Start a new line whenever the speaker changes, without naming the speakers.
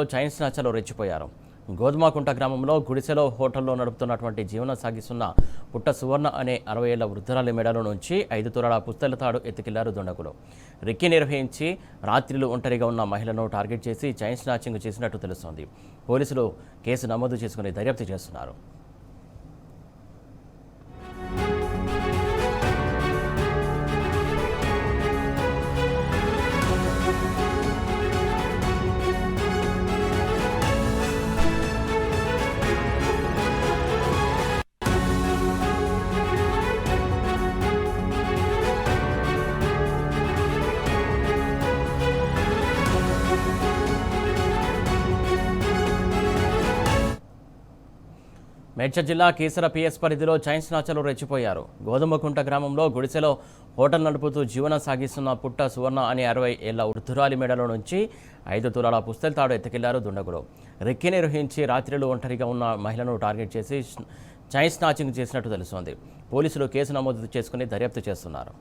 Chain స్నాచర్లు రెచ్చిపోయారు. గోధుమకుంట గ్రామంలో గుడిసెలో హోటల్లో నడుపుతున్నటువంటి జీవనం సాగిస్తున్న పుట్ట సువర్ణ అనే 60 ఏళ్ల వృద్ధురాలి మెడలో నుంచి 5 తులాల పుస్తల తాడు ఎత్తుకెళ్లారు దుండగులు. రెక్కి నిర్వహించి రాత్రిలు ఒంటరిగా ఉన్న మహిళను టార్గెట్ చేసి చైన్ స్నాచింగ్ చేసినట్టు తెలుస్తోంది. పోలీసులు కేసు నమోదు చేసుకుని దర్యాప్తు చేస్తున్నారు. మేడ్చల్ జిల్లా కీసర పిఎస్ పరిధిలో చైన్ స్నాచర్లు రెచ్చిపోయారు. గోధుమకుంట గ్రామంలో గుడిసెలో హోటల్ నడుపుతూ జీవనం సాగిస్తున్న పుట్ట సువర్ణ అనే 60 ఏళ్ల వృద్ధురాలి మెడలో నుంచి 5 తులాల పుస్తల తాడు ఎత్తుకెళ్లారు దుండగులు. రెక్కి నిర్వహించి రాత్రిలు ఒంటరిగా ఉన్న మహిళను టార్గెట్ చేసి చైన్ స్నాచింగ్ చేసినట్టు తెలుస్తోంది. పోలీసులు కేసు నమోదు చేసుకుని దర్యాప్తు చేస్తున్నారు.